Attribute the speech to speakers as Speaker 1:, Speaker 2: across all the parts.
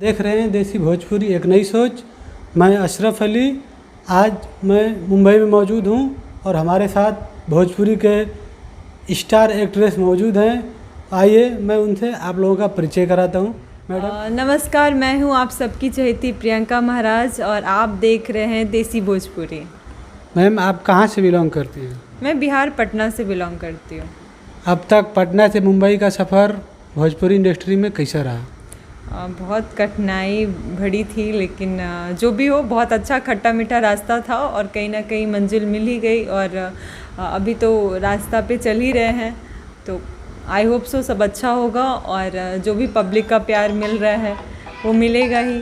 Speaker 1: देख रहे हैं देसी भोजपुरी एक नई सोच। मैं अशरफ अली। आज मैं मुंबई में मौजूद हूं और हमारे साथ भोजपुरी के स्टार एक्ट्रेस मौजूद हैं। आइए मैं उनसे आप लोगों का परिचय कराता हूं। मैडम
Speaker 2: नमस्कार, मैं हूं आप सबकी चहेती प्रियंका महाराज और आप देख रहे हैं देसी भोजपुरी।
Speaker 1: मैम, आप कहां से बिलोंग करती हैं?
Speaker 2: मैं बिहार पटना से बिलोंग करती हूं।
Speaker 1: अब तक पटना से मुंबई का सफ़र भोजपुरी इंडस्ट्री में कैसा रहा?
Speaker 2: बहुत कठिनाई भरी थी, लेकिन जो भी हो बहुत अच्छा खट्टा मीठा रास्ता था और कहीं ना कहीं मंजिल मिल ही गई। और अभी तो रास्ता पे चल ही रहे हैं, तो आई होप सो सब अच्छा होगा। और जो भी पब्लिक का प्यार मिल रहा है वो मिलेगा ही,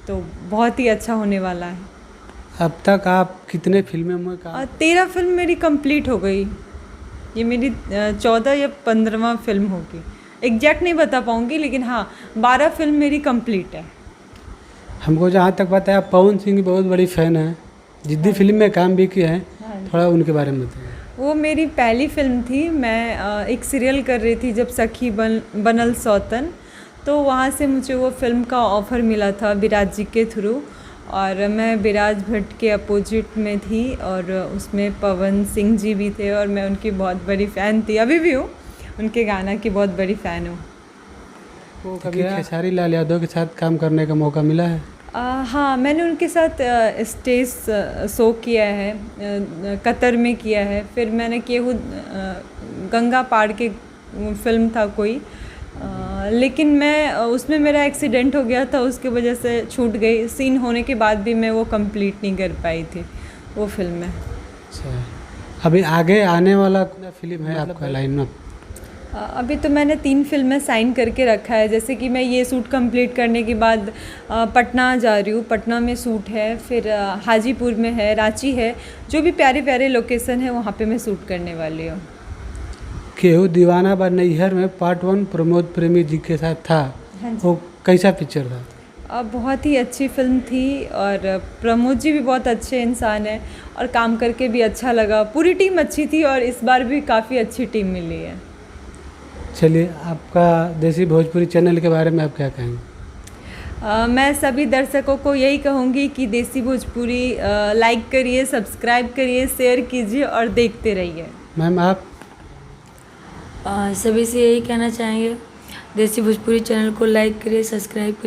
Speaker 2: तो बहुत ही अच्छा होने वाला है।
Speaker 1: अब तक आप कितने फिल्में में काम?
Speaker 2: 13 फिल्म मेरी कंप्लीट हो गई। ये मेरी 14 या 15वां फिल्म होगी, एग्जैक्ट नहीं बता पाऊँगी, लेकिन हाँ 12 फिल्म मेरी कंप्लीट है।
Speaker 1: हमको जहाँ तक पता है आप पवन सिंह की बहुत बड़ी फ़ैन हैं, जिद्दी फिल्म में काम भी किए हैं, थोड़ा उनके बारे में बताइए।
Speaker 2: वो मेरी पहली फिल्म थी। मैं एक सीरियल कर रही थी जब सखी बनल सौतन, तो वहाँ से मुझे वो फिल्म का ऑफ़र मिला था विराज जी के थ्रू, और मैं विराज भट्ट के अपोजिट में थी और उसमें पवन सिंह जी भी थे और मैं उनकी बहुत बड़ी फ़ैन थी, अभी भी हूँ, उनके गाना की बहुत बड़ी फ़ैन हूँ।
Speaker 1: वो कभी खेसारी लाल यादव के साथ काम करने का मौका मिला है?
Speaker 2: हाँ, मैंने उनके साथ स्टेज शो किया है, कतर में किया है। फिर मैंने केहू गंगा पार के फिल्म था कोई, लेकिन मैं उसमें मेरा एक्सीडेंट हो गया था, उसकी वजह से छूट गई। सीन होने के बाद भी मैं वो कंप्लीट नहीं कर पाई थी वो फिल्म में।
Speaker 1: अच्छा, अभी आगे आने वाला फिल्म है आपका लाइन में?
Speaker 2: अभी तो मैंने 3 फिल्में साइन करके रखा है। जैसे कि मैं ये शूट कंप्लीट करने के बाद पटना जा रही हूँ, पटना में शूट है, फिर हाजीपुर में है, रांची है, जो भी प्यारे प्यारे लोकेशन है वहाँ पे मैं शूट करने वाली हूँ।
Speaker 1: केहू दीवाना बा नैहर में पार्ट 1 प्रमोद प्रेमी जी के साथ था।
Speaker 2: हाँ जी।
Speaker 1: वो कैसा पिक्चर था?
Speaker 2: बहुत ही अच्छी फिल्म थी और प्रमोद जी भी बहुत अच्छे इंसान हैं और काम करके भी अच्छा लगा। पूरी टीम अच्छी थी और इस बार भी काफ़ी अच्छी टीम मिली है।
Speaker 1: चलिए, आपका देसी भोजपुरी चैनल के बारे में आप क्या कहेंगे?
Speaker 2: मैं सभी दर्शकों को यही कहूँगी कि देसी भोजपुरी लाइक करिए, सब्सक्राइब करिए, शेयर कीजिए और देखते रहिए।
Speaker 1: मैम, आप?
Speaker 3: सभी से यही कहना चाहेंगे, देसी भोजपुरी चैनल को लाइक करिए, सब्सक्राइब करिए।